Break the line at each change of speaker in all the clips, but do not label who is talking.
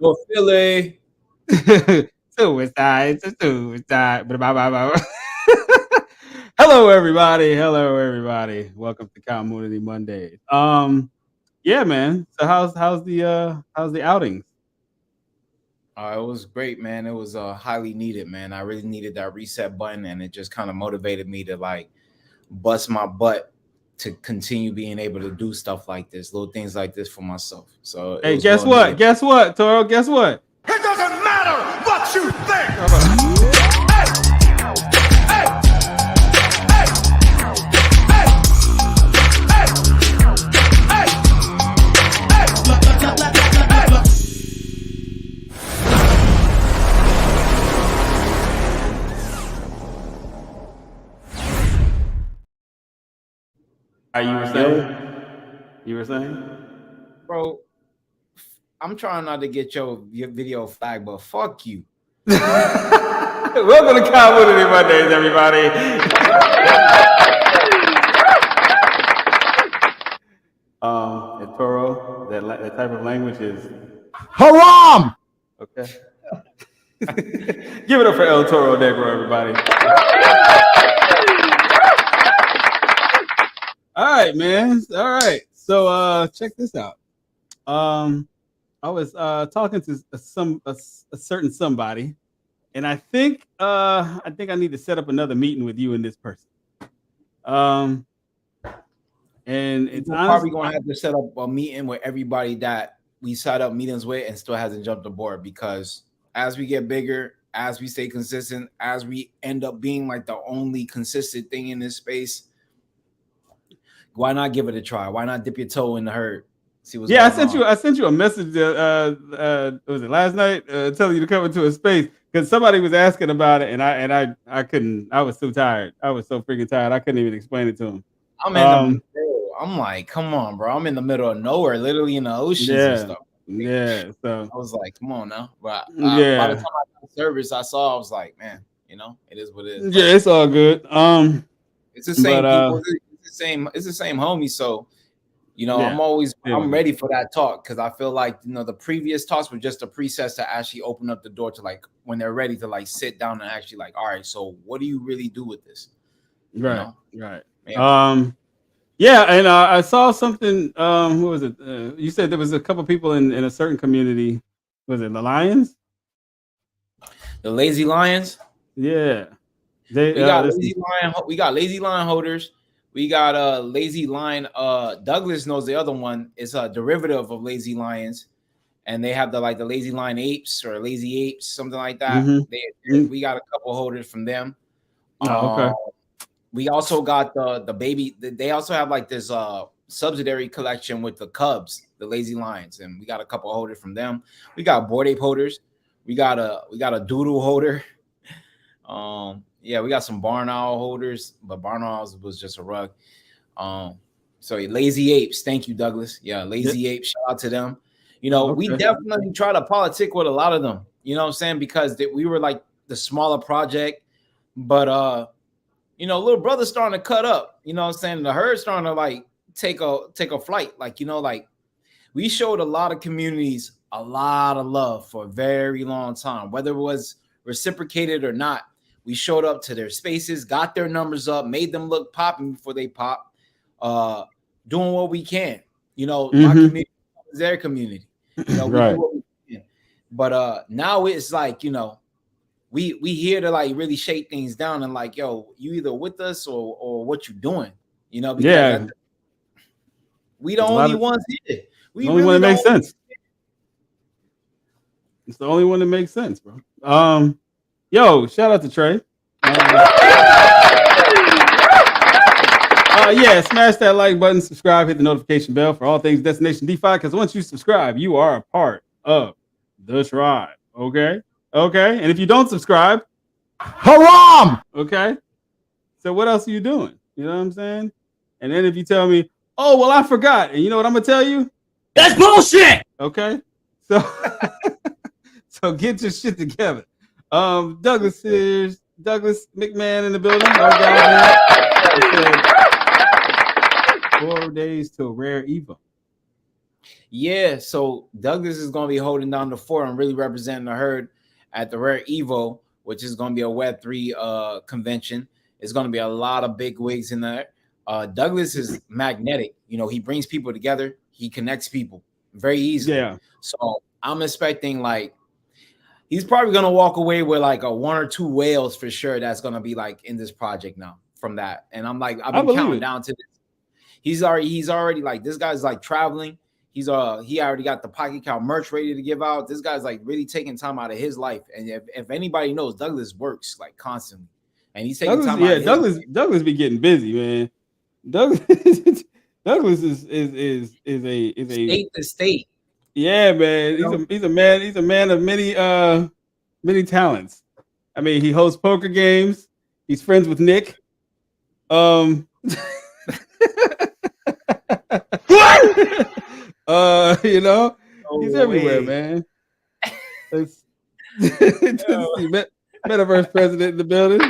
Well, Philly.
Suicide. It's a suicide. Hello, everybody. Hello, everybody. Welcome to Cowmoonity Mondays. Yeah, man. So how's the outings?
It was great, man. It was highly needed, man. I really needed that reset button, and it just kind of motivated me to like bust my butt to continue being able to do stuff like this, little things like this for myself. So it
Hey,
was
guess
well
what?
needed.
Guess what, Toro? Guess what?
It doesn't matter what you think.
You were saying? You were saying?
Bro, I'm trying not to get your video flagged, but fuck you.
Welcome to Cowmoonity Mondays, everybody. And Toro, that type of language is
Haram!
okay. Give it up for El Toro Negro, everybody. All right, man. All right. So check this out. I was talking to a certain somebody, and I think I need to set up another meeting with you and this person. And it's
probably gonna have to set up a meeting with everybody that we set up meetings with and still hasn't jumped aboard, because as we get bigger, as we stay consistent, as we end up being like the only consistent thing in this space, why not give it a try? Why not dip your toe in the herd? See what's going on.
I sent you a message. Was it last night? Telling you to come into a space because somebody was asking about it, and I couldn't. I was too tired. I was so freaking tired. I couldn't even explain it to him.
I'm like, come on, bro. I'm in the middle of nowhere, literally in the oceans and stuff.
Yeah. So
I was like, come on now. But by the time I got service, I was like, man, it is what it is.
Yeah, it's all good.
It's the same people. It's the same homie. So, I'm ready for that talk, because I feel like the previous talks were just a preset to actually open up the door to like when they're ready to like sit down and actually like, all right, so what do you really do with this?
Right. Yeah, and I saw something. What was it? You said there was a couple people in a certain community. Was it the Lions?
The Lazy Lions?
Yeah.
We got Lazy Lion holders. We got Lazy Lion. Douglas knows the other one. It's a derivative of Lazy Lions, and they have the Lazy Lion apes or Lazy Apes, something like that.
Mm-hmm.
We got a couple holders from them.
Oh, okay.
We also got the baby. They also have like this subsidiary collection with the Cubs, the Lazy Lions, and we got a couple holders from them. We got Bored Ape holders. We got a Doodle holder. We got some Barn Owl holders, but Barn Owls was just a rug. So Lazy Apes, thank you, Douglas. Yeah, Lazy Apes, shout out to them. We definitely try to politic with a lot of them. You know what I'm saying? Because we were like the smaller project, but little brother's starting to cut up. You know what I'm saying? The herd's starting to like take a flight. We showed a lot of communities a lot of love for a very long time, whether it was reciprocated or not. We showed up to their spaces, got their numbers up, made them look popping before they pop, doing what we can. My community is their community. We do what we can. But now it's like, we here to like really shake things down and like, yo, you either with us or what you doing, because we the only ones here. We
the only one that makes sense. It's the only one that makes sense, bro. Yo, shout out to Trey. Smash that like button, subscribe, hit the notification bell for all things Destination DeFi, because once you subscribe, you are a part of the tribe. Okay? And if you don't subscribe, haram! Okay? So what else are you doing? You know what I'm saying? And then if you tell me, oh, well, I forgot. And you know what I'm going to tell you?
That's bullshit!
Okay? So so get your shit together. Douglas McMahon in the building. 4 days till rare Evo.
Yeah, so Douglas is going to be holding down the fort and really representing the herd at the Rare Evo, which is going to be a Web3 convention. It's going to be a lot of big wigs in there. Douglas is magnetic. He brings people together. He connects people very easily.
Yeah.
So I'm expecting like he's probably going to walk away with like a 1 or 2 whales for sure. That's going to be like in this project now from that. And I'm like, I've been counting down to this. He's already like, this guy's like traveling. He already got the Pocket Cow merch ready to give out. This guy's like really taking time out of his life. And if anybody knows, Douglas works like constantly. And he's taking time out of his life.
Douglas be getting busy, man. Douglas is a
state to state.
Yeah, man. He's a man of many talents. I mean, he hosts poker games. He's friends with Nick. What? He's everywhere, man. Metaverse president in the building.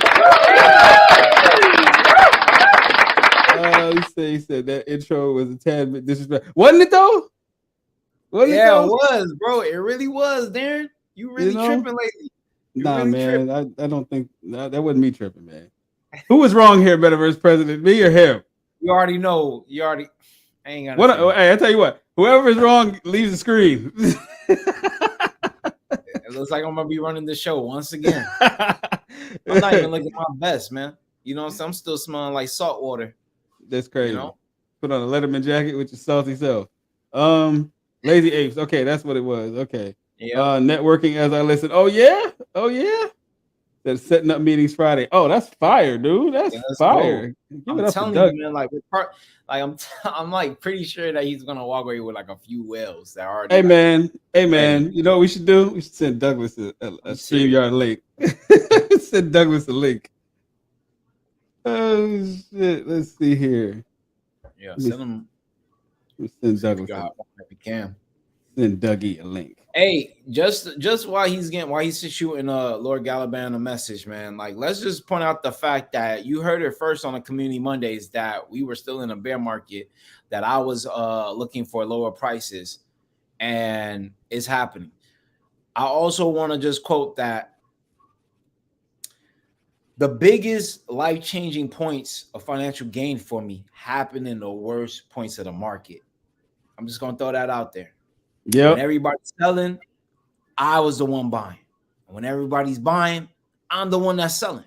He said that intro was a tad bit disrespectful. Wasn't it though?
It was, bro. It really was, Darren. You really tripping lately.
Man. I don't think that wasn't me tripping, man. Who was wrong here, Metaverse president? Me or him?
You already know. I ain't gonna.
Hey, I tell you what. Whoever is wrong leaves the screen.
It looks like I'm gonna be running the show once again. I'm not even looking my best, man. You know what I'm saying? I'm still smelling like salt water.
That's crazy. Put on a Letterman jacket with your salty self. Lazy Apes. Okay, that's what it was. Okay. Yeah. Networking as I listen. Oh yeah. That's setting up meetings Friday. Oh, that's fire, dude. That's fire.
I'm telling you, man. I'm like pretty sure that he's gonna walk away with like a few whales that are.
Hey man. You know what we should do? We should send Douglas a StreamYard link. Send Douglas a link. Oh shit! Let's see here.
Yeah, send him.
Send Douglas.
If you can.
Send Dougie a link.
Hey, just while he's shooting Lord Galaban a message, man. Like, let's just point out the fact that you heard it first on the Community Mondays that we were still in a bear market, that I was looking for lower prices, and it's happening. I also want to just quote that the biggest life-changing points of financial gain for me happen in the worst points of the market. I'm just gonna throw that out there.
Yeah.
When everybody's selling, I was the one buying. And when everybody's buying, I'm the one that's selling.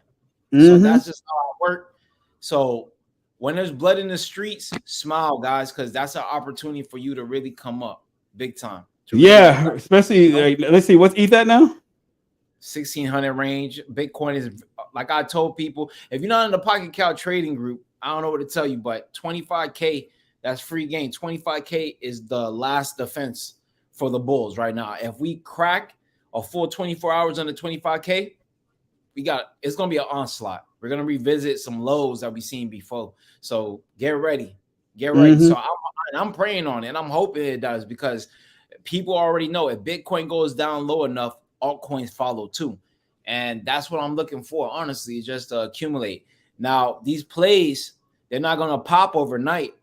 So that's just how I work. So when there's blood in the streets, smile, guys, because that's an opportunity for you to really come up big time.
Yeah, especially let's see, what's ETH at now?
1600 range. Bitcoin is, like I told people, if you're not in the Pocket Cow trading group, I don't know what to tell you, but 25K, that's free game. 25K is the last defense for the bulls right now. If we crack a full 24 hours under 25K, it's gonna be an onslaught. We're gonna revisit some lows that we've seen before. So get ready. So I'm praying on it, and I'm hoping it does, because people already know if Bitcoin goes down low enough, altcoins follow too. And that's what I'm looking for, honestly, just to accumulate. Now, these plays, they're not gonna pop overnight.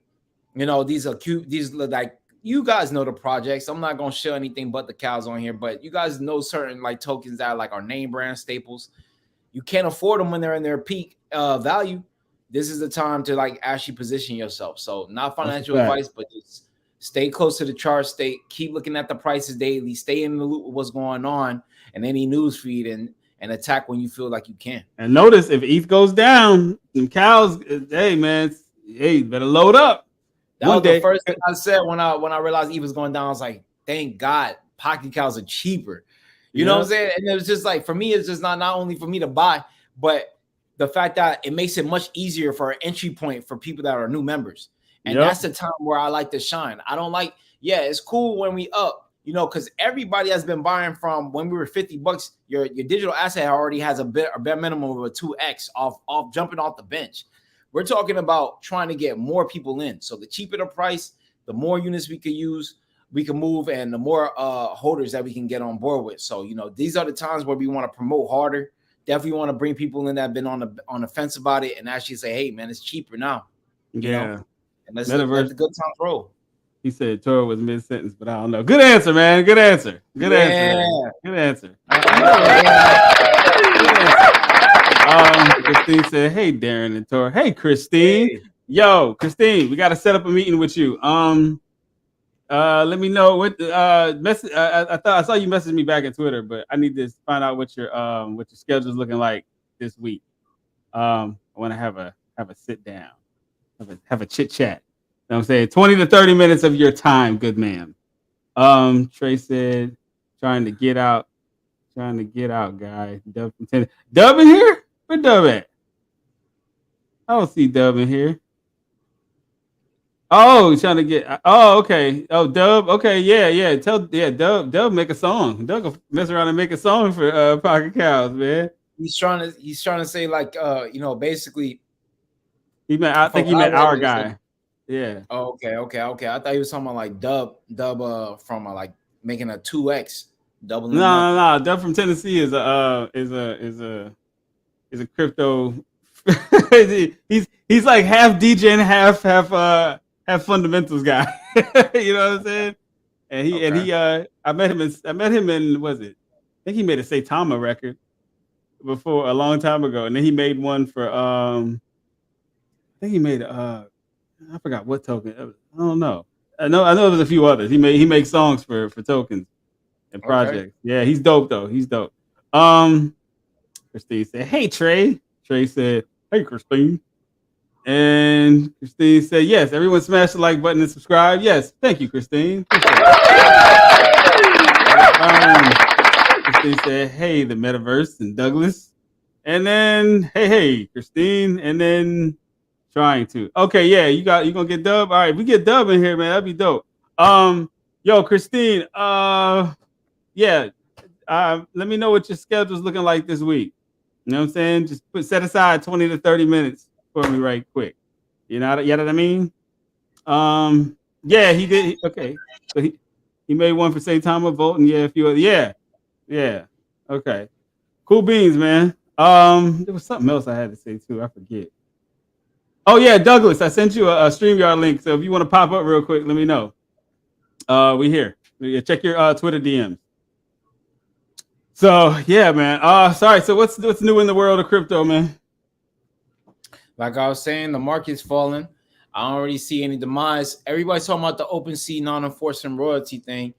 These are cute. These look like, you guys know the projects. I'm not gonna show anything but the cows on here, but you guys know certain like tokens that are like our name brand staples. You can't afford them when they're in their peak value. This is the time to like actually position yourself. So not financial advice, but just stay close to the chart. Keep looking at the prices daily. Stay in the loop with what's going on and any news feed, and attack when you feel like you can.
And notice if ETH goes down, them cows, hey man, you better load up.
That was the first thing I said when I realized ETH was going down. I was like, thank God, Pocket Cows are cheaper. You know what I'm saying? And it was just like, for me, it's just not only for me to buy, but the fact that it makes it much easier for an entry point for people that are new members. And that's the time where I like to shine. I don't like, it's cool when we up, because everybody has been buying from when we were $50. Your digital asset already has a bare minimum of a 2x off jumping off the bench. We're talking about trying to get more people in. So the cheaper the price, the more units we can use, we can move, and the more holders that we can get on board with. So, these are the times where we want to promote harder. Definitely want to bring people in that have been on the fence about it and actually say, hey, man, it's cheaper now. You know? And let's let the good times roll.
He said Toro was mid sentence, but I don't know. Good answer, man. Good answer. Good answer. Man. Good answer. Christine said, "Hey, Darren and Toro. Hey, Christine. Hey. Yo, Christine, we got to set up a meeting with you. Let me know what message. I thought I saw you message me back at Twitter, but I need to find out what your schedule's looking like this week. I want to have a sit down, have a chit chat. You know what I'm saying 20 to 30 minutes of your time, good man. Trey said, trying to get out, guy. Dub in here? Where Dub at? I don't see Dub in here. Oh, trying to get. Oh, okay. Oh, Dub. Okay, yeah. Dub make a song. Dub will mess around and make a song for Pocketcows, man.
He's trying to say like basically.
I think he meant our guy. Yeah.
Oh, okay. I thought he was talking about like Dub from like making a 2X double.
No. Dub from Tennessee is a crypto. he's like half DJ and half fundamentals guy. You know what I'm saying? And he I met him in was it? I think he made a Saitama record before a long time ago, and then he made one for I think he made I forgot what token. I don't know. I know there's a few others. He makes songs for tokens and projects. Okay. Yeah, he's dope though. He's dope. Christine said, "Hey Trey." Trey said, "Hey Christine." And Christine said, "Yes, everyone smash the like button and subscribe." Yes, thank you, Christine. Christine said, "Hey, the metaverse," and Douglas. And then, hey, Christine. And then trying to. Okay, yeah, you gonna get Dub? All right, if we get Dub in here, man, that'd be dope. Yo, Christine, let me know what your schedule's looking like this week. You know what I'm saying? Just set aside 20 to 30 minutes for me right quick. You know what I mean? Yeah, he did. Okay. So he made one for Saitama voting. Yeah, a few other. Yeah. Okay. Cool beans, man. There was something else I had to say too. I forget. Oh yeah, Douglas, I sent you a StreamYard link. So if you want to pop up real quick, let me know. We here. Check your Twitter DMs. So yeah, man. Sorry. So what's new in the world of crypto, man?
Like I was saying, the market's falling. I don't really see any demise. Everybody's talking about the OpenSea non-enforcement royalty thing.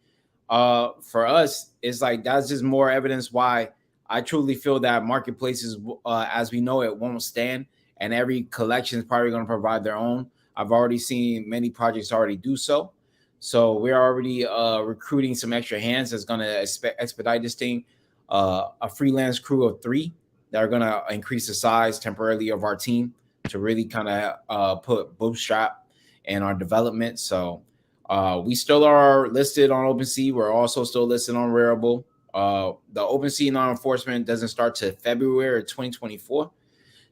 For us, it's like that's just more evidence why I truly feel that marketplaces, as we know it, won't stand, and every collection is probably going to provide their own. I've already seen many projects already do so. So we're already recruiting some extra hands that's going to expedite this thing. A freelance crew of 3 that are going to increase the size temporarily of our team to really kind of put bootstrap in our development. So we still are listed on OpenSea. We're also still listed on Rarible. The OpenSea non-enforcement doesn't start to February 2024.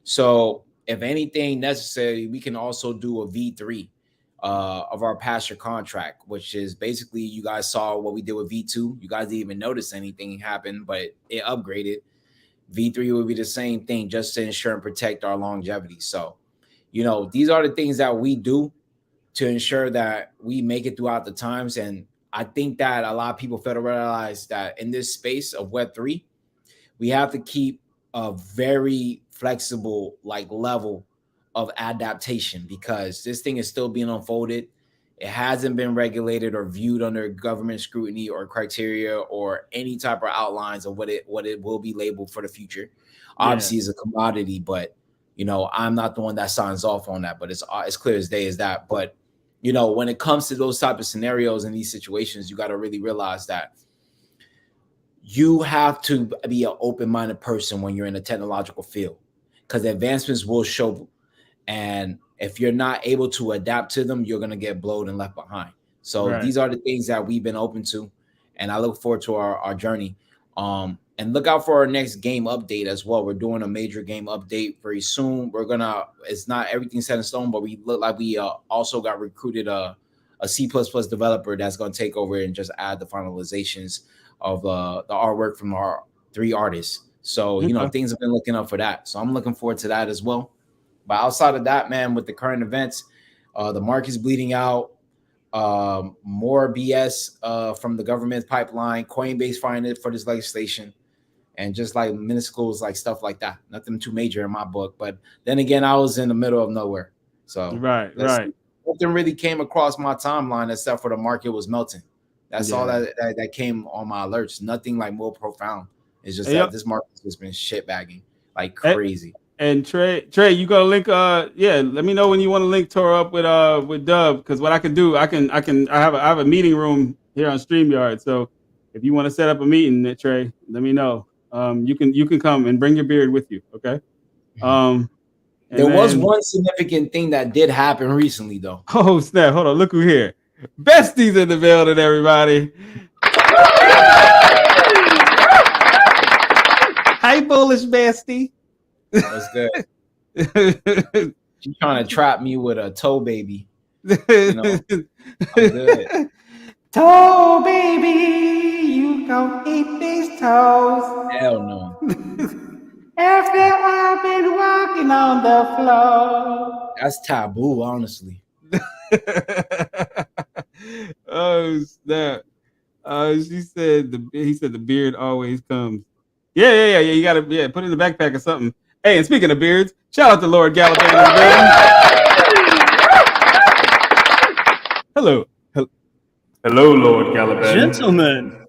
So if anything necessary, we can also do a V3 of our pasture contract, which is basically, you guys saw what we did with V2. You guys didn't even notice anything happen, but it upgraded. V3 will be the same thing, just to ensure and protect our longevity. So, these are the things that we do to ensure that we make it throughout the times. And I think that a lot of people fail to realize that in this space of Web3, we have to keep a very flexible level of adaptation, because this thing is still being unfolded. It hasn't been regulated or viewed under government scrutiny or criteria or any type of outlines of what it will be labeled for the future. Yeah. Obviously, it's a commodity, but I'm not the one that signs off on that. But it's clear as day as that. But when it comes to those type of scenarios and these situations, you got to really realize that you have to be an open-minded person when you're in a technological field, because advancements will show. And if you're not able to adapt to them, you're going to get blowed and left behind. So These are the things that we've been open to. And I look forward to our journey. And look out for our next game update as well. We're doing a major game update very soon. It's not everything set in stone, but we look like we also got recruited a C++ developer that's going to take over and just add the finalizations of the artwork from our 3 artists. So, things have been looking up for that. So I'm looking forward to that as well. But outside of that, man, with the current events, the market's bleeding out. more BS from the government pipeline, Coinbase fighting it for this legislation, and just like minuscules, like stuff like that. Nothing too major in my book. But then again, I was in the middle of nowhere. So
right.
Nothing really came across my timeline except for the market was melting. That's all that came on my alerts. Nothing like more profound. It's just that this market's just been shit bagging like crazy.
And Trey, you got a link? Let me know when you want to link Toro up with Dub, because what I can do, I have a meeting room here on StreamYard. So if you want to set up a meeting, Trey, let me know. You can come and bring your beard with you. Okay.
There was one significant thing that did happen recently, though.
Oh snap! Hold on, look who here. Bestie's in the building, everybody. Hi, bullish bestie.
That's good. She's trying to trap me with a toe baby. You know, I'm good.
Toe baby, you gon' eat these toes.
Hell no.
After I've been walking on the floor.
That's taboo, honestly.
Oh snap! He said the beard always comes. Yeah. You gotta put it in the backpack or something. Hey, and speaking of beards, shout out to Lord Gallopin. Hello, Lord Gallopin.
Gentlemen,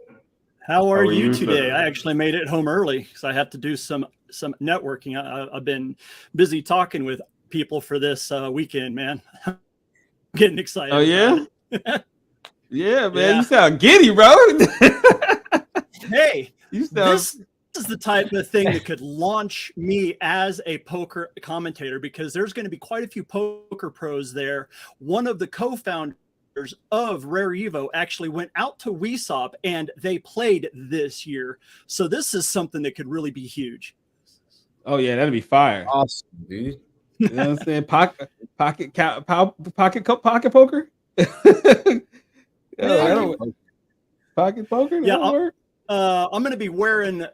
how are you today? I actually made it home early because I have to do some networking. I've been busy talking with people for this weekend, man. I'm getting excited.
Oh yeah, yeah, man. Yeah. You sound giddy, bro.
Hey, this is the type of thing that could launch me as a poker commentator, because there's going to be quite a few poker pros there. One of the co-founders of Rare Evo actually went out to WeSop and they played this year. So this is something that could really be huge.
Oh yeah, that'd be fire.
Awesome, dude.
You know what I'm saying? Pocket poker. Pocket poker.
Yeah, I'm going to be wearing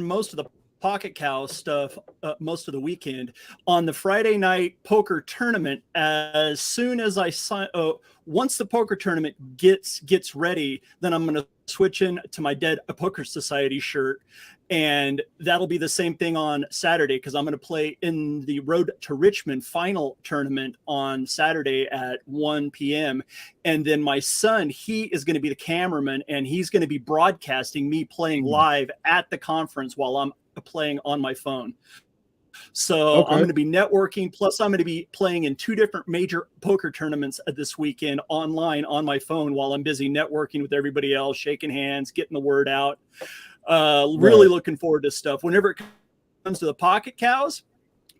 most of the Pocket Cow stuff most of the weekend. On the Friday night poker tournament, as soon as I sign, once the poker tournament gets ready, then I'm going to switch in to my Dead Poker Society shirt, and that'll be the same thing on Saturday, because I'm going to play in the Road to Richmond final tournament on Saturday at 1 p.m. And then my son, he is going to be the cameraman, and he's going to be broadcasting me playing live at the conference while I'm playing on my phone. So I'm going to be networking, plus I'm going to be playing in 2 different major poker tournaments this weekend online on my phone while I'm busy networking with everybody else, shaking hands, getting the word out. Really looking forward to stuff. Whenever it comes to the Pocket Cows,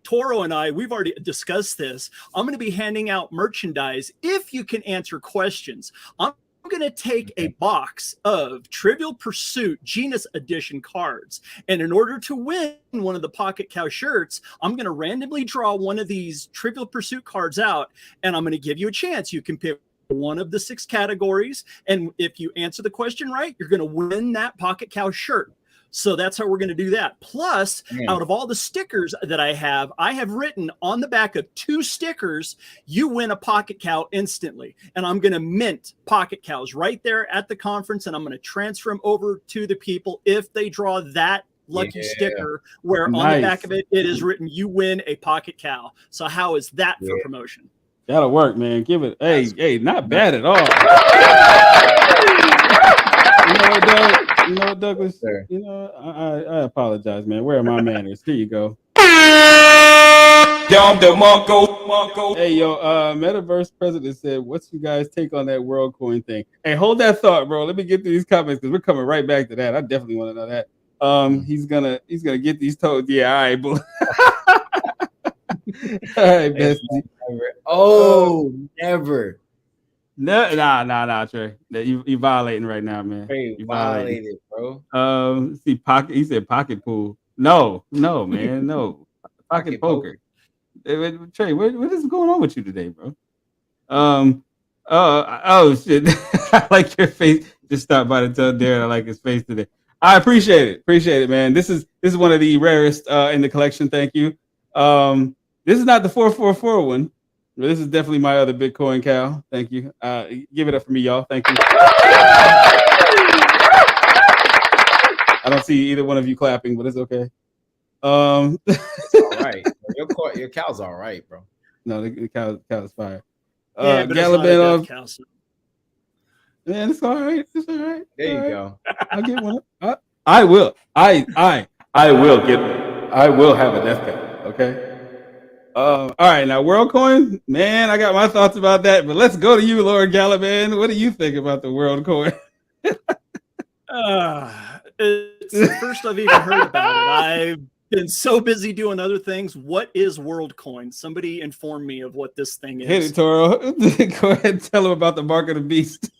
Toro and I, we've already discussed this. I'm going to be handing out merchandise if you can answer questions. I'm going to take a box of Trivial Pursuit Genus Edition cards. And in order to win one of the Pocket Cow shirts, I'm going to randomly draw one of these Trivial Pursuit cards out, and I'm going to give you a chance. You can pick one of the 6 categories. And if you answer the question right, you're going to win that Pocket Cow shirt. So that's how we're going to do that. Plus, out of all the stickers that I have written on the back of 2 stickers, you win a Pocket Cow instantly. And I'm going to mint Pocket Cows right there at the conference, and I'm going to transfer them over to the people if they draw that lucky sticker where on the back of it, it is written, you win a Pocket Cow. So how is that for promotion?
That'll work, man. Give it. Hey, not bad at all. You know what, Douglas? Sure. You know, I apologize, man. Where are my manners? Here you go. Hey, yo, Metaverse president said, "What's you guys take on that WorldCoin thing?" Hey, hold that thought, bro. Let me get through these comments because we're coming right back to that. I definitely want to know that. He's gonna get these toes. Yeah, all right, boo. All right, bestie.
Never.
Nah, Trey. You violating right now, man.
Hey, you violated, bro.
See, pocket. He said pocket pool. No, man, no. Pocket poker. Trey, what is going on with you today, bro? Oh shit. I like your face. Just stop by to tell Darren I like his face today. I appreciate it, man. This is one of the rarest in the collection. Thank you. This is not the 444 one. Well, this is definitely my other Bitcoin cow. Thank you. Give it up for me, y'all. Thank you. I don't see either one of you clapping, but it's okay.
It's all right. Your cow's all right, bro.
No, the cow is fire.
Yeah, but
Galaban
it's not a death cow, so.
Man, it's all right. It's all right.
There you
all right.
go.
I'll get one. I will. I will get. I will have a death cow. Okay. All right. Now, WorldCoin, man, I got my thoughts about that, but let's go to you, Lord Galaban. What do you think about the WorldCoin?
It's the first I've even heard about it. I've been so busy doing other things. What is WorldCoin? Somebody inform me of what this thing is.
Hit it, Toro. Go ahead and tell him about the mark of the beast.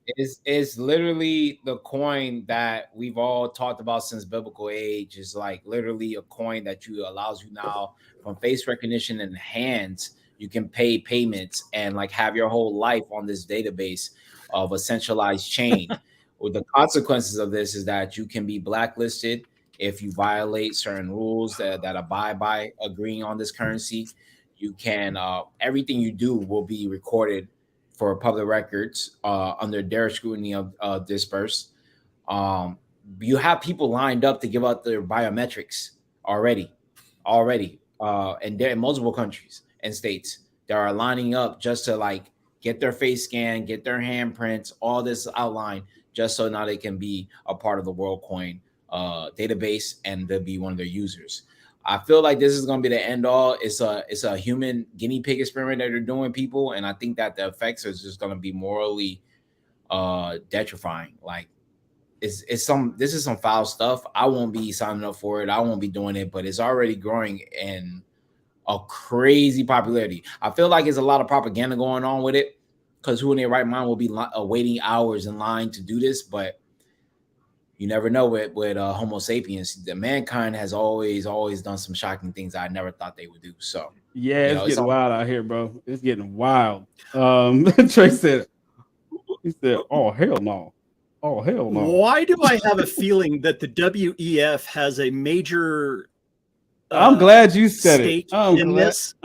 It's literally the coin that we've all talked about since biblical age. Is like literally a coin that allows you now from face recognition and hands. You can pay payments and like have your whole life on this database of a centralized chain. Well, the consequences of this is that you can be blacklisted if you violate certain rules that abide by agreeing on this currency. You can everything you do will be recorded for public records under their scrutiny of disperse. You have people lined up to give out their biometrics already, and they're in multiple countries and states that are lining up just to like get their face scan, get their handprints, all this outline, just so now they can be a part of the WorldCoin database and they'll be one of their users. I feel like this is going to be the end all. It's a human guinea pig experiment that they're doing, people, and I think that the effects are just going to be morally detrifying. Like this is some foul stuff. I won't be signing up for it. I won't be doing it, but it's already growing in a crazy popularity. I feel like there's a lot of propaganda going on with it because who in their right mind will be waiting hours in line to do this, but you never know with Homo sapiens. The mankind has always done some shocking things I never thought they would do. So
yeah, it's getting wild out here, bro. It's getting wild. Trey said, "Oh hell no, oh hell no."
Why do I have a feeling that the WEF has a major?
I'm glad you said it.
This.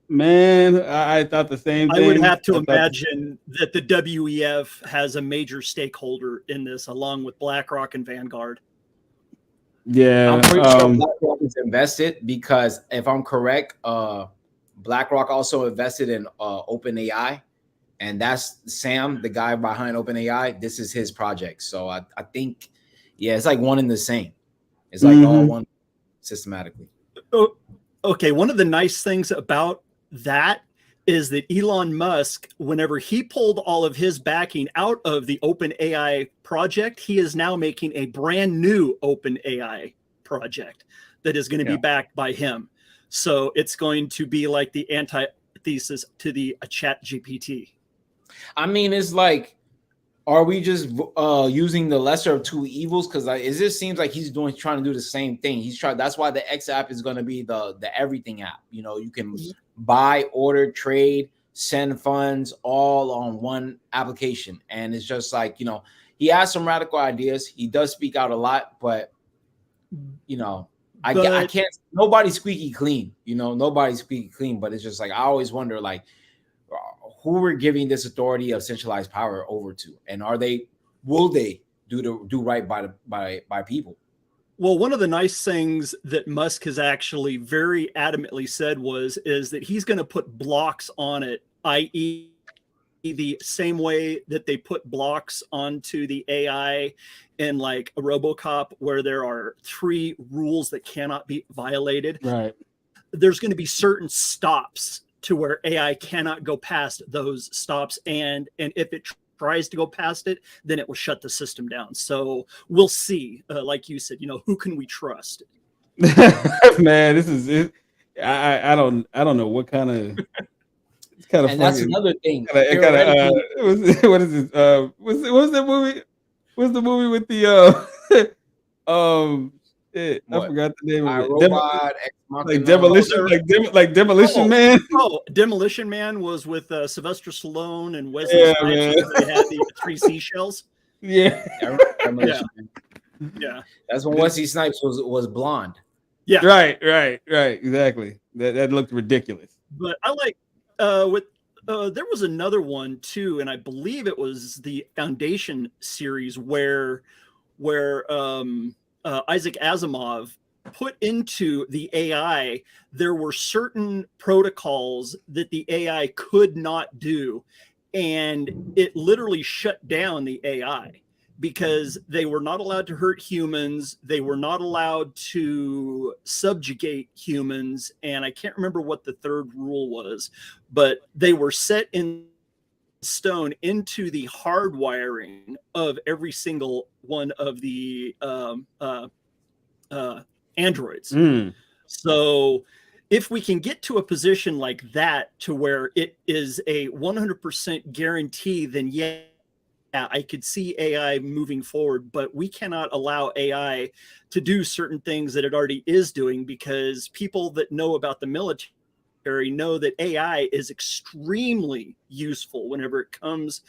Man, I thought the same thing.
I would have to imagine that the WEF has a major stakeholder in this, along with BlackRock and Vanguard.
Yeah,
I'm pretty sure BlackRock is invested because if I'm correct, BlackRock also invested in OpenAI, and that's Sam, the guy behind OpenAI. This is his project, so I think, yeah, it's like one and the same. It's like all one systematically.
Oh, okay, one of the nice things about that is that Elon Musk, whenever he pulled all of his backing out of the OpenAI project, he is now making a brand new OpenAI project that is going to be backed by him. So it's going to be like the antithesis to the Chat GPT.
I mean, it's like, are we just using the lesser of two evils? Because it just seems like he's trying to do the same thing. That's why the X app is going to be the everything app. You know, you can buy, order, trade, send funds all on one application. And it's just like, you know, he has some radical ideas. He does speak out a lot, but you know, I can't. Nobody's squeaky clean. You know, nobody's squeaky clean. But it's just like I always wonder, like, who we're giving this authority of centralized power over to, and will they do right by people?
Well, one of the nice things that Musk has actually very adamantly said is that he's going to put blocks on it, i.e. the same way that they put blocks onto the AI in like a RoboCop, where there are 3 rules that cannot be violated.
Right.
There's going to be certain stops to where AI cannot go past those stops, and if it tries to go past it, then it will shut the system down. So we'll see. Like you said, you know, who can we trust?
Man, this is it. I don't know what kind of. It's kind of.
And that's another thing.
What is it? What's that movie? What's the movie with the I forgot the name of it.
Robot,
Demolition Man.
Oh, Demolition Man was with Sylvester Stallone and Wesley Snipes. They had the 3 seashells.
Yeah.
Yeah.
That's when Wesley Snipes was blonde.
Yeah.
Right. Exactly. That looked ridiculous.
But I like with there was another one too, and I believe it was the Foundation series where Isaac Asimov put into the AI, there were certain protocols that the AI could not do, and it literally shut down the AI because they were not allowed to hurt humans, they were not allowed to subjugate humans, and I can't remember what the third rule was, but they were set in stone into the hardwiring of every single one of the androids. So if we can get to a position like that to where it is a 100% guarantee, then yeah, I could see AI moving forward, but we cannot allow AI to do certain things that it already is doing, because people that know about the military know that AI is extremely useful whenever it comes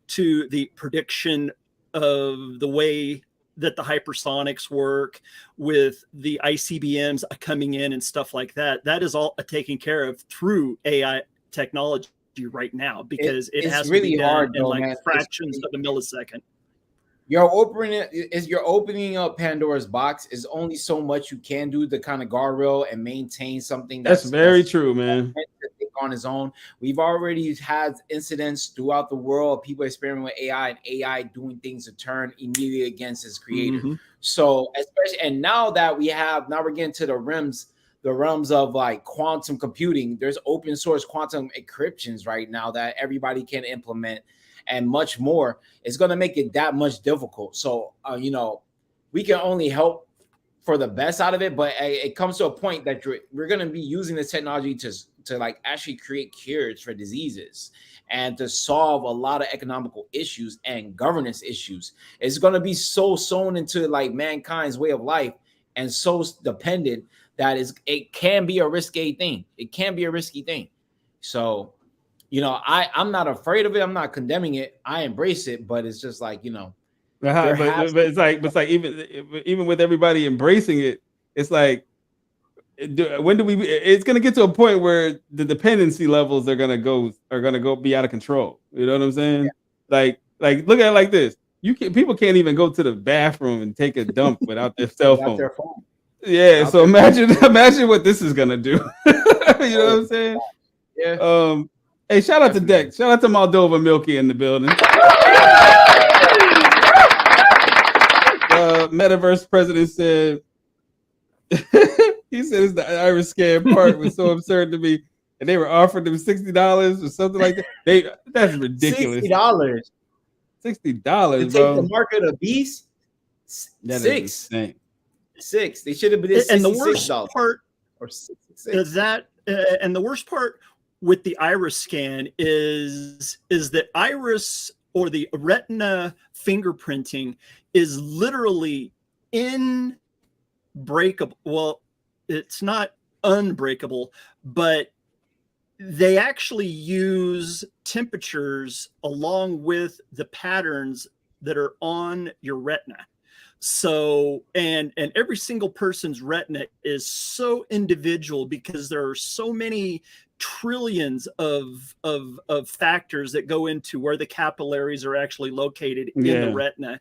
to the prediction of the way that the hypersonics work, with the ICBMs coming in and stuff like that. That is all taken care of through AI technology right now, because it has really to be hard in like fractions of a millisecond.
You're opening up Pandora's box. Is only so much you can do to kind of guardrail and maintain something
that's very true, man.
On his own. We've already had incidents throughout the world, people experimenting with AI and AI doing things to turn immediately against its creator. So especially, and now we're getting to the realms of like quantum computing. There's open source quantum encryptions right now that everybody can implement, and much more. It's going to make it that much difficult. So we can only help for the best out of it, but it comes to a point that we're going to be using this technology to like actually create cures for diseases and to solve a lot of economical issues and governance issues. It's going to be so sewn into like mankind's way of life and so dependent that it can be a risky thing. It can be a risky thing. So, I'm not afraid of it. I'm not condemning it. I embrace it, but it's just like,
but it's like even with everybody embracing it, it's like, when do we? It's gonna get to a point where the dependency levels are gonna go be out of control. You know what I'm saying? Yeah. Like look at it like this: people can't even go to the bathroom and take a dump without their cell phone. Their phone. Yeah. So imagine what this is gonna do. You know what I'm saying? Yeah. Hey, shout out to Dex. Shout out to Moldova Milky in the building. Metaverse president said. He said it's the Irish scam part was so absurd to me, and they were offering them $60 or something like that. That's ridiculous. $60. $60, bro.
Take the mark of the beast.
That is insane.
$6. They should have been.
And the worst part is that, and the worst part with the iris scan is that iris or the retina fingerprinting is literally unbreakable. Well, it's not unbreakable, but they actually use temperatures along with the patterns that are on your retina. So, and every single person's retina is so individual because there are so many trillions of factors that go into where the capillaries are actually located in the retina.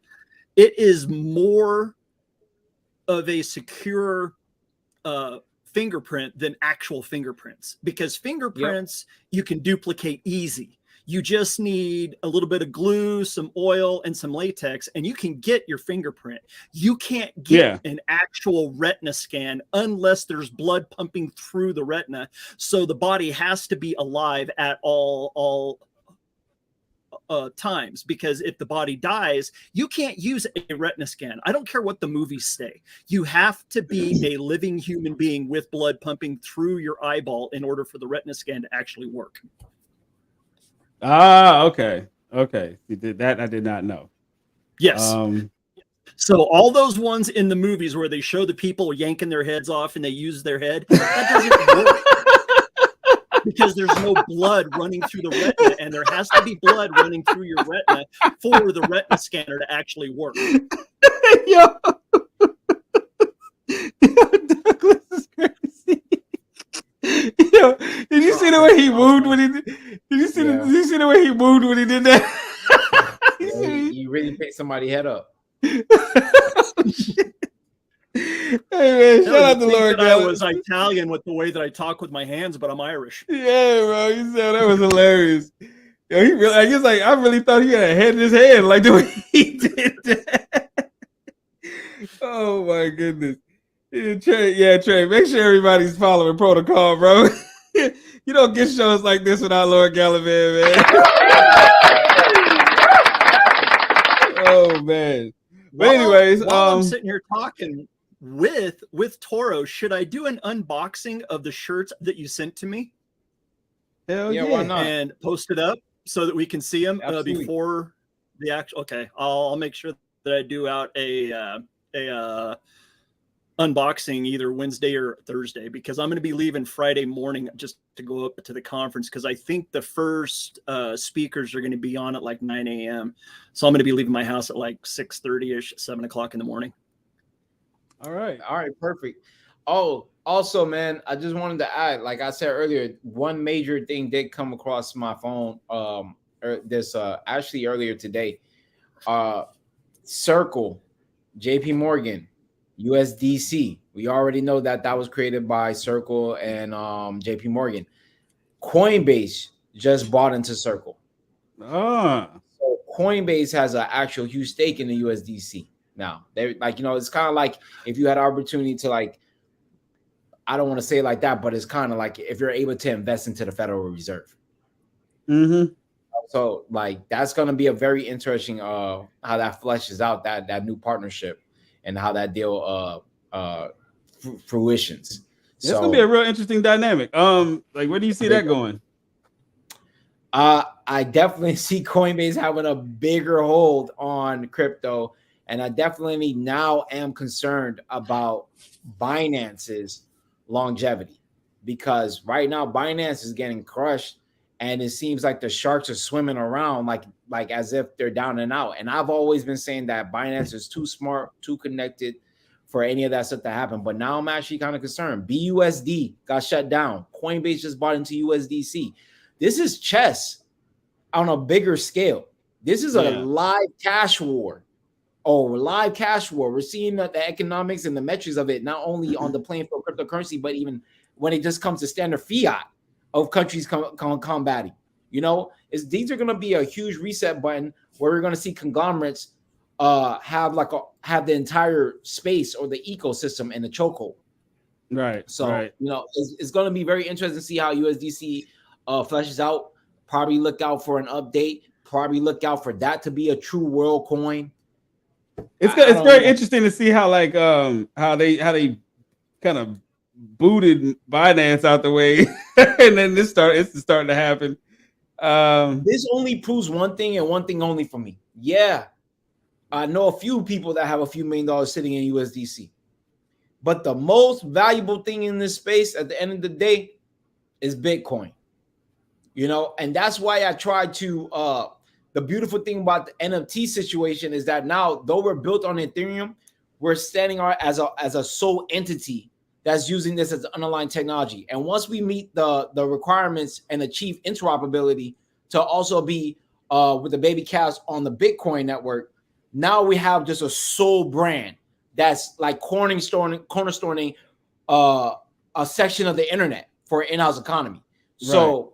It is more of a secure fingerprint than actual fingerprints, because fingerprints you can duplicate easy. You just need a little bit of glue, some oil, and some latex, and you can get your fingerprint. You can't get an actual retina scan unless there's blood pumping through the retina. So the body has to be alive at all times, because if the body dies, you can't use a retina scan. I don't care what the movies say. You have to be a living human being with blood pumping through your eyeball in order for the retina scan to actually work.
Okay. You did that. I did not know.
Yes. So all those ones in the movies where they show the people yanking their heads off and they use their head, that doesn't work. Because there's no blood running through the retina, and there has to be blood running through your retina for the retina scanner to actually work.
Yo, Douglas is crazy. Yo, did you he wooed when he did? Did you see?
Yeah.
Did you see the way he wooed when he did that?
You really picked somebody's head up.
Hey man, shout out to Lord
I
Gallup.
was Italian with the way that I talk with my hands, but I'm Irish.
Yeah, bro. You said that was hilarious. Yo, he really, I guess, like, I really thought he had a head in his hand, like the way he did that. Oh my goodness. Yeah, Trey, make sure everybody's following protocol, bro. You don't get shows like this without Lord Gallivan, man. Oh man. But anyways,
while I'm sitting here talking with Toro, should I do an unboxing of the shirts that you sent to me?
Hell yeah,
why not?
And post it up so that we can see them before the actual. Okay, I'll make sure that I do out a unboxing either Wednesday or Thursday, because I'm going to be leaving Friday morning just to go up to the conference, because I think the first speakers are going to be on at like 9 a.m. So I'm going to be leaving my house at like 6:30ish, 7 o'clock in the morning.
All right,
perfect. Oh, also, man, I just wanted to add, like I said earlier, one major thing did come across my phone. Actually earlier today, Circle, JP Morgan, USDC. We already know that was created by Circle and JP Morgan. Coinbase just bought into Circle. So Coinbase has an actual huge stake in the USDC. Now, they're like, it's kind of like if you had opportunity to, like, I don't want to say it like that, but it's kind of like if you're able to invest into the Federal Reserve.
Mm-hmm.
So, like, that's going to be a very interesting how that fleshes out that new partnership and how that deal fruitions.
It's gonna be a real interesting dynamic. Like, where do you see that going?
I definitely see Coinbase having a bigger hold on crypto, and I definitely now am concerned about Binance's longevity, because right now Binance is getting crushed, and it seems like the sharks are swimming around like as if they're down and out. And I've always been saying that Binance is too smart, too connected for any of that stuff to happen. But now I'm actually kind of concerned. BUSD got shut down. Coinbase just bought into USDC. This is chess on a bigger scale. This is a live cash war. Live cash war. We're seeing the economics and the metrics of it, not only on the playing field cryptocurrency, but even when it just comes to standard fiat of countries combating. These are going to be a huge reset button where we're going to see conglomerates have the entire space or the ecosystem in the chokehold.
Right.
So
right.
It's going to be very interesting to see how USDC fleshes out. Probably look out for an update. Probably look out for that to be a true world coin.
It's very interesting to see how how they kind of booted Binance out the way, and then it's starting to happen.
This only proves one thing and one thing only for me. Yeah, I know a few people that have a few $1 million sitting in USDC, but the most valuable thing in this space at the end of the day is Bitcoin. And that's why I tried to. The beautiful thing about the NFT situation is that now, though we're built on Ethereum, we're standing as a sole entity that's using this as underlying technology. And once we meet the requirements and achieve interoperability to also be with the baby cows on the Bitcoin network, now we have just a sole brand that's like cornerstoning a section of the internet for an in-house economy. Right. So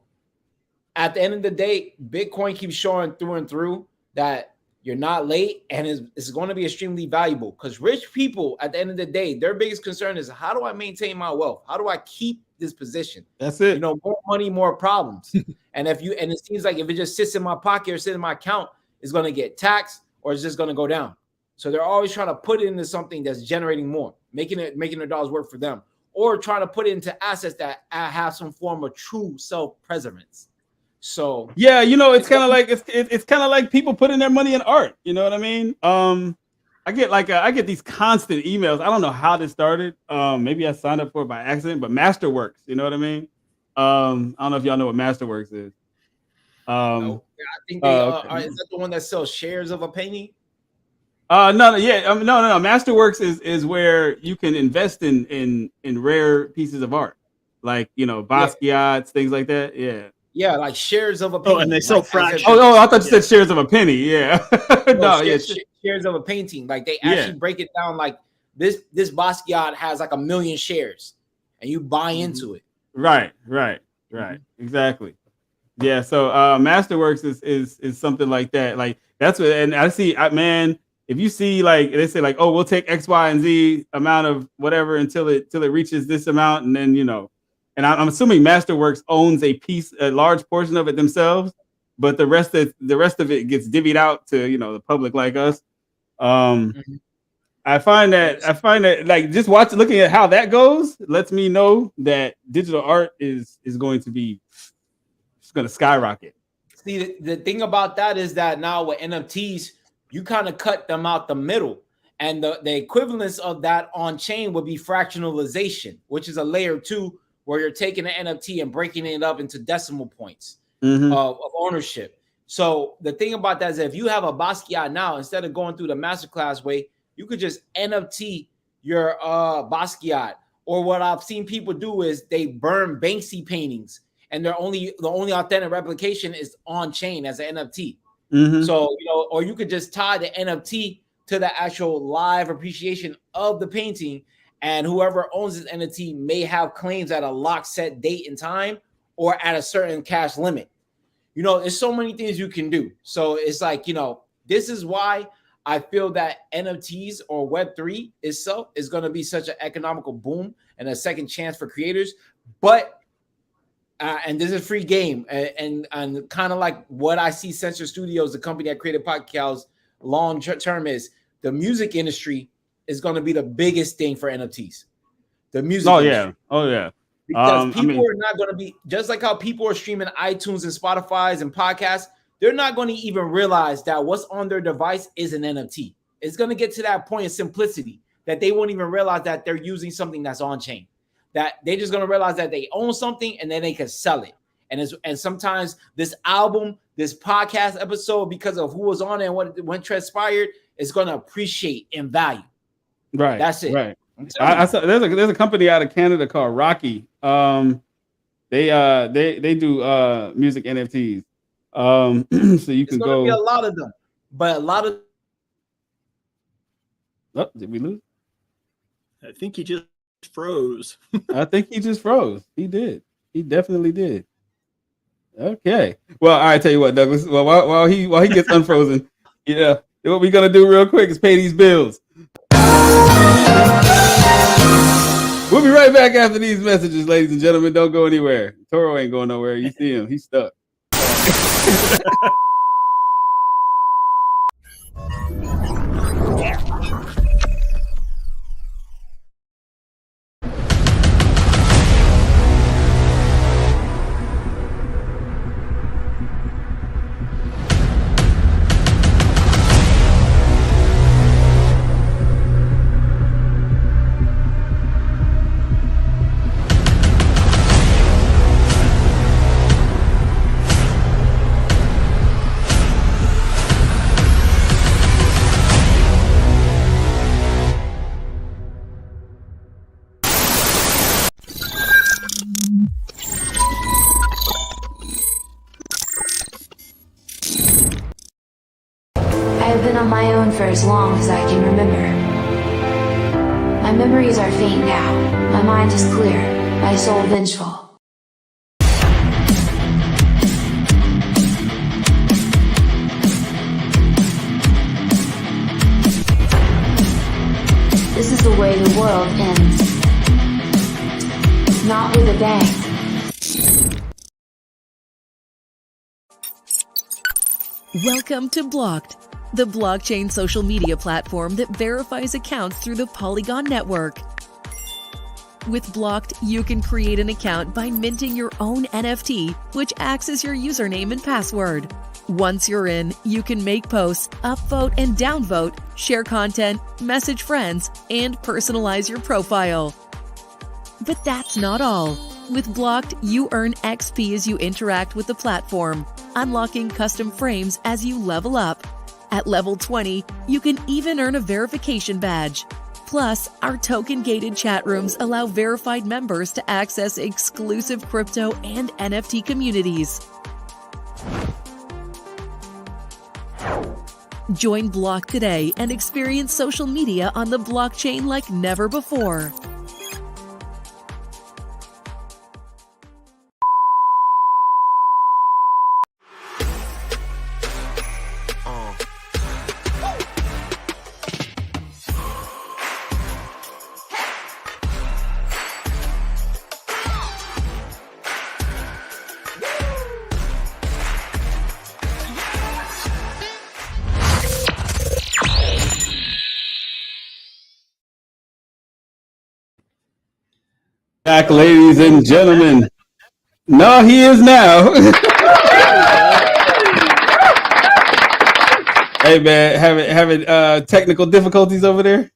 at the end of the day, Bitcoin keeps showing through and through that you're not late, and it's going to be extremely valuable, because rich people, at the end of the day, their biggest concern is, how do I maintain my wealth? How do I keep this position?
That's it.
More money, more problems. and it seems like if it just sits in my pocket or sits in my account, it's going to get taxed or it's just going to go down. So they're always trying to put it into something that's generating more, making their dollars work for them, or trying to put it into assets that have some form of true self-preservance. So
yeah, it's kind of like it's kind of like people putting their money in art. You know what I mean? I get these constant emails. I don't know how this started. Maybe I signed up for it by accident, but Masterworks. You know what I mean? I don't know if y'all know what Masterworks is.
I think they is that the one that sells shares of a penny?
No. Masterworks is where you can invest in rare pieces of art. like Basquiat's, things like that. Yeah.
Yeah, like shares of a painting.
Oh, and they sell
like,
fractions.
Oh, I thought you said shares of a penny. Yeah.
Shares of a painting. Like they actually break it down. Like this Basquiat has like 1 million shares, and you buy into it.
Right. Exactly. Yeah. So Masterworks is something like that. Like that's what, and I see, man. If you see like they say like, oh, we'll take X, Y, and Z amount of whatever until it reaches this amount, and then and I'm assuming Masterworks owns a large portion of it themselves, but the rest of it gets divvied out to the public like us. I find that like just looking at how that goes lets me know that digital art is going to be going to skyrocket.
See, the thing about that is that now with NFTs, you kind of cut them out the middle. And the equivalence of that on chain would be fractionalization, which is a layer 2 where you're taking an NFT and breaking it up into decimal points of ownership. So the thing about that is if you have a Basquiat now, instead of going through the masterclass way, you could just NFT your Basquiat. Or what I've seen people do is they burn Banksy paintings, and the only authentic replication is on chain as an NFT. So or you could just tie the NFT to the actual live appreciation of the painting, and whoever owns this NFT may have claims at a locked set date and time or at a certain cash limit. There's so many things you can do. So it's like, this is why I feel that NFTs or Web3 itself is going to be such an economical boom and a second chance for creators. But and this is a free game, and kind of like what I see Sensor Studios, the company that created Pocketcows, long term is the music industry is going to be the biggest thing for NFTs. The music industry. Because people are not going to be, just like how people are streaming iTunes and Spotify's and podcasts, they're not going to even realize that what's on their device is an NFT. It's going to get to that point of simplicity that they won't even realize that they're using something that's on chain. That they're just going to realize that they own something and then they can sell it. And sometimes this album, this podcast episode, because of who was on it and when transpired, is going to appreciate in value.
Right.
That's it.
Right. I saw there's a company out of Canada called Rocky. They do music NFTs. So you can go.
Be a lot of them, but a lot of.
Oh, did we lose?
I think he just froze.
I think he just froze. He did. He definitely did. Okay. Well, I tell you what, Douglas. Well, while he gets unfrozen, what we're gonna do real quick is pay these bills. We'll be right back after these messages, ladies and gentlemen. Don't go anywhere. Toro ain't going nowhere. You see him. He's stuck.
For as long as I can remember. My memories are faint now, my mind is clear, my soul vengeful. This is the way the world ends. Not with a bang.
Welcome to Blocked, the blockchain social media platform that verifies accounts through the Polygon network. With Blocked, you can create an account by minting your own NFT, which acts as your username and password. Once you're in, you can make posts, upvote and downvote, share content, message friends, and personalize your profile. But that's not all. With Blocked, you earn XP as you interact with the platform, unlocking custom frames as you level up. At level 20, you can even earn a verification badge. Plus, our token-gated chat rooms allow verified members to access exclusive crypto and NFT communities. Join Block today and experience social media on the blockchain like never before.
Back, ladies and gentlemen. No, he is now. Hey man, having technical difficulties over there?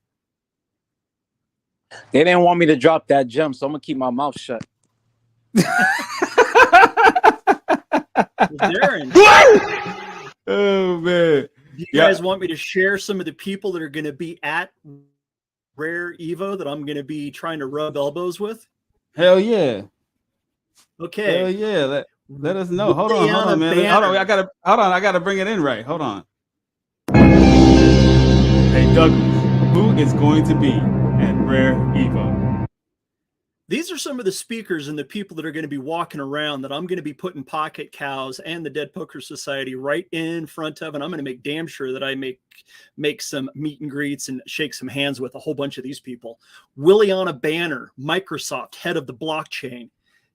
They didn't want me to drop that gem, so I'm gonna keep my mouth shut.
Darren,
Oh man.
do you guys want me to share some of the people that are going to be at Rare Evo that I'm going to be trying to rub elbows with?
Hell yeah.
Okay.
Hell yeah. Let us know. Hold on, man. Hold on. I gotta bring it in right. Hold on. Hey Douglas, who is going to be at Rare Evo?
These are some of the speakers and the people that are going to be walking around that I'm going to be putting Pocketcows and the Dead Poker Society right in front of, and I'm going to make damn sure that I make some meet and greets and shake some hands with a whole bunch of these people. Williana Banner, Microsoft, head of the blockchain.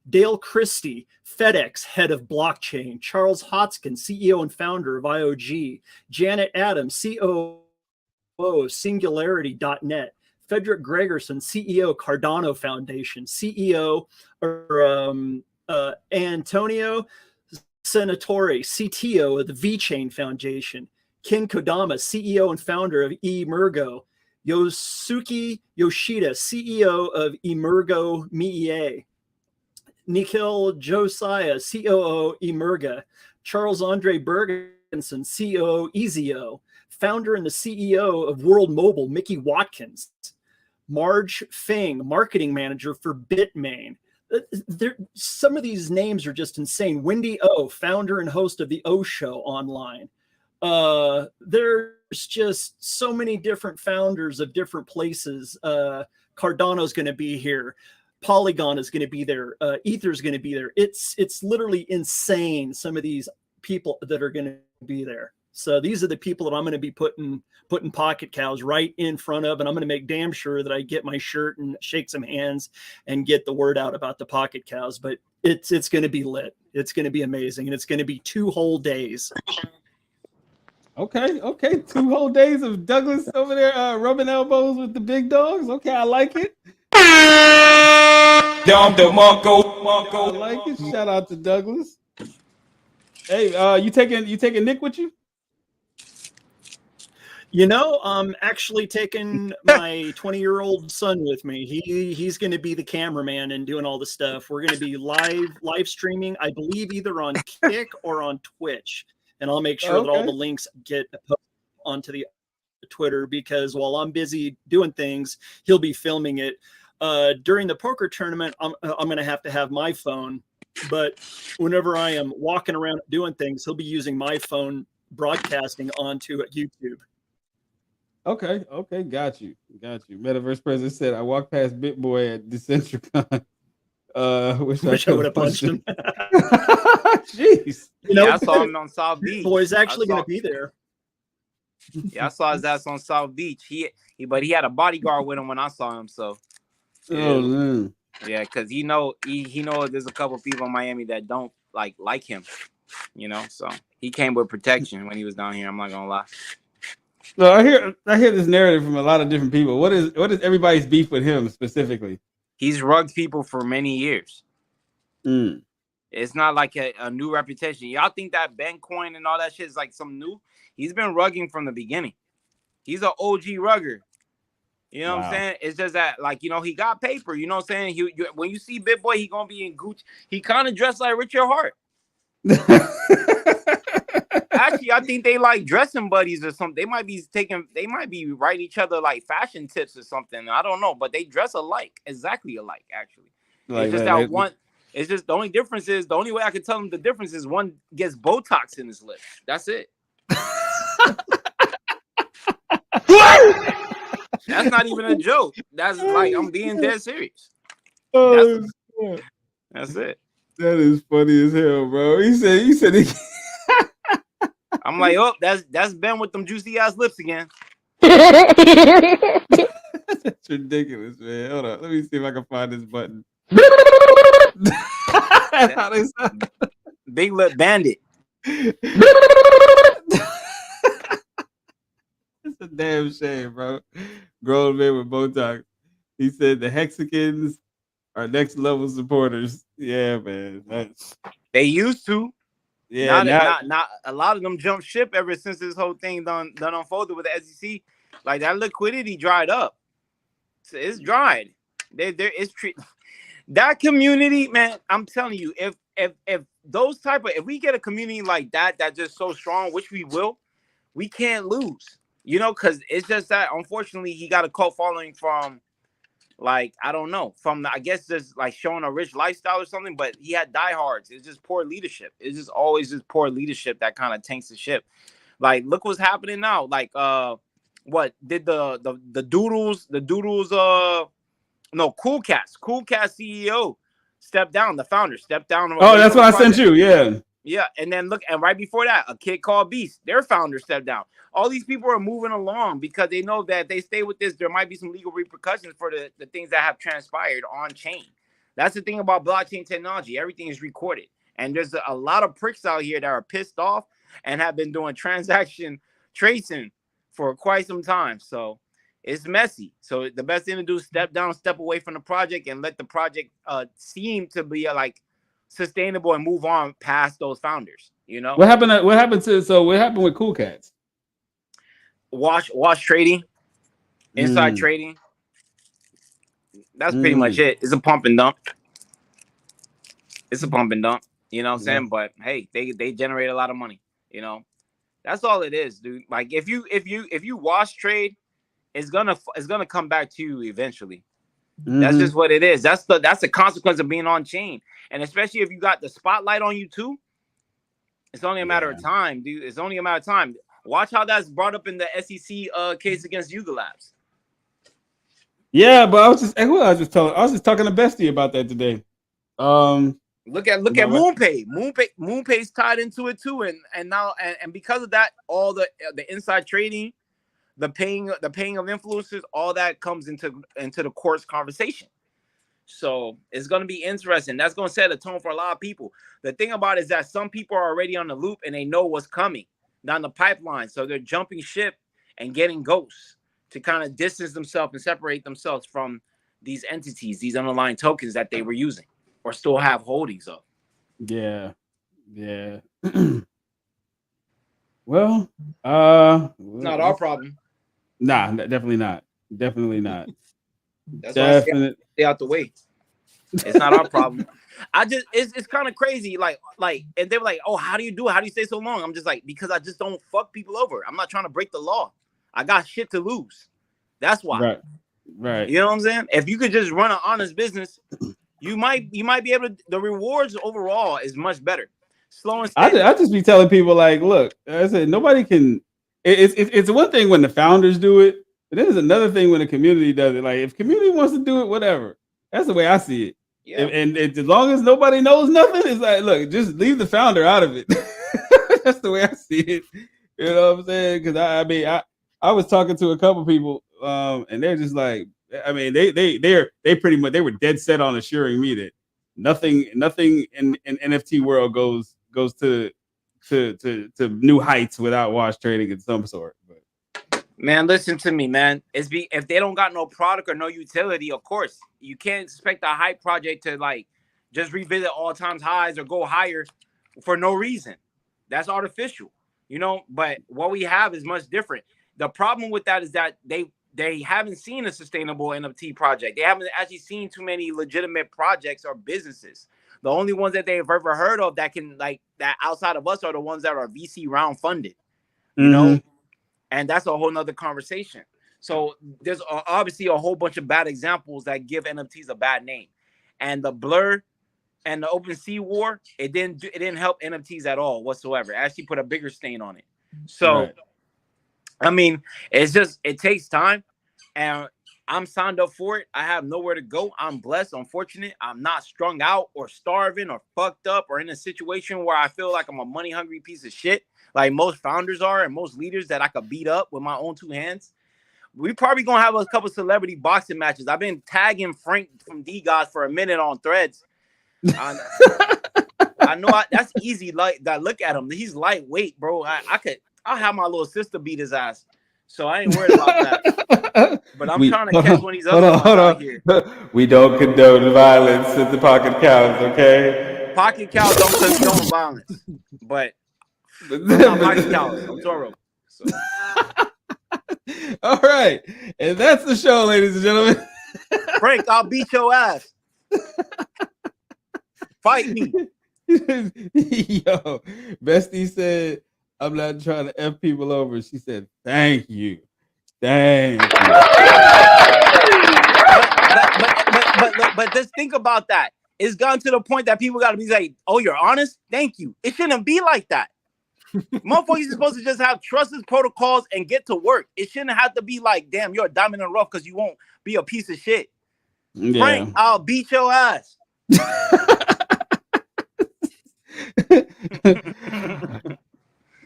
Dale Christie, FedEx, head of blockchain. Charles Hotskin, CEO and founder of IOG. Janet Adams, COO, Singularity.net. Frederick Gregerson, CEO, Cardano Foundation. CEO, Antonio Senatore, CTO of the VeChain Foundation. Ken Kodama, CEO and founder of eMergo. Yosuke Yoshida, CEO of eMergo Mie. Nikhil Josiah, COO eMerga. Charles Andre Bergenson, COO Ezio. Founder and the CEO of World Mobile, Mickey Watkins. Marge Fing, marketing manager for Bitmain. Some of these names are just insane. Wendy O, founder and host of the O Show online. There's just so many different founders of different places. Cardano's going to be here. Polygon is going to be there. Ether is going to be there. It's literally insane, some of these people that are going to be there. So these are the people that I'm going to be putting Pocketcows right in front of, and I'm going to make damn sure that I get my shirt and shake some hands and get the word out about the Pocketcows. But it's going to be lit. It's going to be amazing, and it's going to be 2 whole days.
Okay. 2 whole days of Douglas over there rubbing elbows with the big dogs. Okay, I like it. I like it. Shout out to Douglas. Hey, you taking Nick with you?
You know, I'm actually taking my 20-year-old son with me. He's going to be the cameraman and doing all the stuff. We're going to be live streaming, I believe, either on Kick or on Twitch. And I'll make sure that all the links get put onto the Twitter, because while I'm busy doing things, he'll be filming it. During the poker tournament, I'm going to have my phone. But whenever I am walking around doing things, he'll be using my phone broadcasting onto YouTube.
Okay, got you. Metaverse president said, I walked past BitBoy at Decentricon. Wish I would have punched him. Jeez.
You know, I saw him on South Beach.
BitBoy's actually going to be there.
Yeah, I saw his ass on South Beach. But he had a bodyguard with him when I saw him. So,
oh man.
Yeah, because he know there's a couple people in Miami that don't like him. You know, so he came with protection when he was down here. I'm not gonna lie.
No, I hear this narrative from a lot of different people. What is everybody's beef with him specifically?
He's rugged people for many years.
It's
not like a new reputation. Y'all think that Bencoin and all that shit is like some new? He's been rugging from the beginning. He's an OG rugger. You know what I'm saying? It's just that, he got paper. You know what I'm saying? When you see BitBoy, he gonna be in Gucci. He kind of dressed like Richard Hart. Actually, I think they like dressing buddies or something. They might be writing each other like fashion tips or something. I don't know, but they dress alike, exactly alike. Actually,
Like,
it's just
man,
that one. It's just the only difference is the only way I can tell them the difference is one gets Botox in his lips. That's it. That's not even a joke. That's like I'm being dead serious. That's it.
That is funny as hell, bro. He said he
I'm like, oh, that's Ben with them juicy ass lips again.
That's ridiculous, man. Hold on. Let me see if I can find this button. That's how they sound.
Big lip bandit.
It's a damn shame, bro. Grown man with Botox. He said the Hexicans are next level supporters. Yeah, man.
They used to.
Yeah,
not a lot of them jumped ship ever since this whole thing done unfolded with the SEC. Like that liquidity dried up. It's dried. That community, man. I'm telling you, if those if we get a community like that just so strong, which we will, we can't lose. You know, because it's just that unfortunately he got a cult following from, like, I don't know, from I guess just like showing a rich lifestyle or something, but he had diehards. It's just poor leadership. It's just always just poor leadership that kind of tanks the ship. Like, look what's happening now. Like, what did the Doodles Cool Cats CEO stepped down, the founder stepped down.
Oh, that's what I sent you, yeah.
Yeah, and then look, and right before that, a kid called Beast, their founder stepped down. All these people are moving along because they know that if they stay with this, there might be some legal repercussions for the things that have transpired on chain. That's the thing about blockchain technology. Everything is recorded. And there's a lot of pricks out here that are pissed off and have been doing transaction tracing for quite some time. So it's messy. So the best thing to do is step down, step away from the project, and let the project seem to be like sustainable and move on past those founders. You know
what happened with Cool Cats?
Wash trading, inside trading. That's pretty much it. It's a pump and dump. You know what I'm saying? But hey, they generate a lot of money. You know, that's all it is, dude. Like if you wash trade, it's gonna come back to you eventually. That's just what it is. That's the consequence of being on chain, and especially if you got the spotlight on you too. It's only a matter of time, dude. It's only a matter of time. Watch how that's brought up in the SEC case against Yuga Labs.
Yeah, but I was just talking to Bestie about that today.
Look at MoonPay. MoonPay's tied into it too, and now because of that, all the inside trading, the paying of influencers, all that comes into the court's conversation. So it's going to be interesting. That's going to set a tone for a lot of people. The thing about it is that some people are already on the loop and they know what's coming down the pipeline. So they're jumping ship and getting ghosts to kind of distance themselves and separate themselves from these entities, these underlying tokens that they were using or still have holdings of.
Yeah. Well,
not our problem.
Nah, definitely not.
That's why I stay out the way. It's not our problem. It's kind of crazy. Like, and they were like, "Oh, how do you do it? How do you stay so long?" I'm just like, because I just don't fuck people over. I'm not trying to break the law. I got shit to lose. That's why.
Right.
You know what I'm saying? If you could just run an honest business, you might be able to. The rewards overall is much better. Slow and steady.
I just be telling people like, look, I said nobody can. It's one thing when the founders do it. But then there's another thing when the community does it. Like, if community wants to do it, whatever. That's the way I see it. Yeah. And as long as nobody knows nothing, it's like, look, just leave the founder out of it. That's the way I see it. You know what I'm saying? Because I was talking to a couple people, and they're just like, I mean, they pretty much, they were dead set on assuring me that nothing in NFT world goes to new heights without wash trading of some sort. But
man, listen to me, man. If they don't got no product or no utility, of course, you can't expect a hype project to like just revisit all-time highs or go higher for no reason. That's artificial, you know. But what we have is much different. The problem with that is that they haven't seen a sustainable NFT project. They haven't actually seen too many legitimate projects or businesses. The only ones that they've ever heard of that can like that outside of us are the ones that are VC round funded, you know, and that's a whole nother conversation. So there's obviously a whole bunch of bad examples that give NFTs a bad name, and the Blur and the OpenSea war, it didn't help NFTs at all whatsoever. It actually put a bigger stain on it. So, I mean, it takes time, and I'm signed up for it. I have nowhere to go. I'm blessed, unfortunate. I'm not strung out or starving or fucked up or in a situation where I feel like I'm a money hungry piece of shit, like most founders are and most leaders that I could beat up with my own two hands. We probably gonna have a couple celebrity boxing matches. I've been tagging Frank from D-Gods for a minute on Threads. I know that's easy. Like that, look at him. He's lightweight, bro. I'll have my little sister beat his ass. So I ain't worried about that. But I'm trying to catch when he's up out here.
We don't condone violence at the Pocket Cows, okay?
Pocket Cows don't condone violence, but I'm not Pocket Cows. I'm Toro. So.
All right, and that's the show, ladies and gentlemen.
Frank, I'll beat your ass. Fight me.
Yo, Bestie said, I'm not trying to F people over. She said, thank you. Thank you.
But just think about that. It's gone to the point that people got to be like, oh, you're honest? Thank you. It shouldn't be like that. Motherfuckers are supposed to just have trusted protocols and get to work. It shouldn't have to be like, damn, you're a diamond in the rough because you won't be a piece of shit. Yeah. Frank, I'll beat your ass.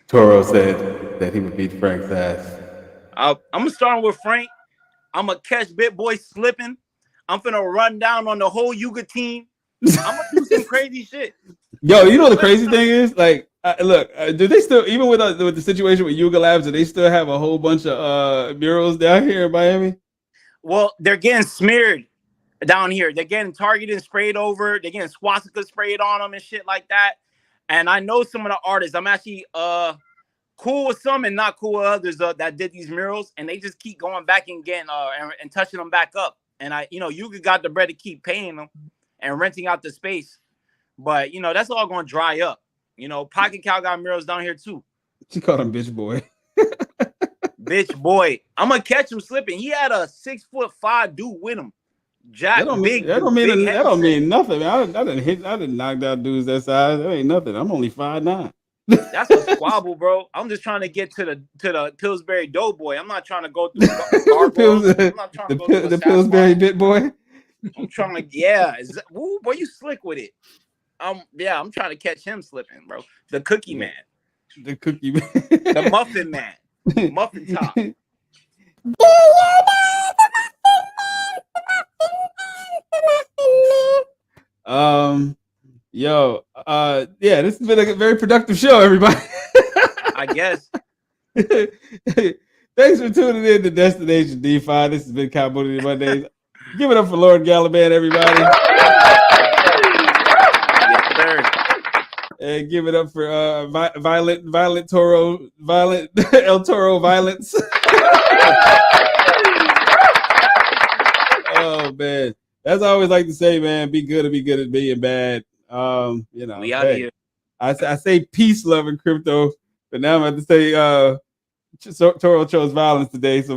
Toro said that he would beat Frank's ass.
I'm gonna start with Frank. I'm gonna catch Bit Boy slipping. I'm gonna run down on the whole Yuga team. I'm gonna do some crazy shit.
Yo, you know what the crazy thing is? Like, look, do they still, even with the situation with Yuga Labs, do they still have a whole bunch of murals down here in Miami?
Well, they're getting smeared down here. They're getting targeted and sprayed over. They're getting swastika sprayed on them and shit like that. And I know some of the artists. I'm actually cool with some and not cool with others that did these murals, and they just keep going back and getting and touching them back up. And Yuga got the bread to keep paying them and renting out the space, but that's all going to dry up. Pocket Cow got murals down here too.
She called him bitch boy.
Bitch boy. I'm gonna catch him slipping. He had a 6'5" dude with him. Jack, that don't
mean nothing. Man. I didn't knock down dudes that size. That ain't nothing. I'm only 5'9".
That's a squabble, bro. I'm just trying to get to the Pillsbury Doughboy. I'm not trying to go through
the Pillsbury Bit Boy.
I'm trying to, woo, boy, you slick with it. I'm trying to catch him slipping, bro. The Cookie Man, the Muffin Man, Muffin Top.
This has been a very productive show, everybody.
I guess.
Thanks for tuning in to Destination DeFi. This has been Cowmoonity Mondays. Give it up for Lord Galaban, everybody.
Yes, sir.
And give it up for Violent Toro, Violent El Toro Violence. Oh man. As I always like to say, man, be good at being bad.
We out here.
I say peace, love, and crypto, but now I'm about to say Toro chose violence today, so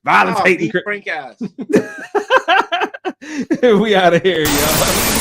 violence, hating,
Frank ass.
We out of here, y'all.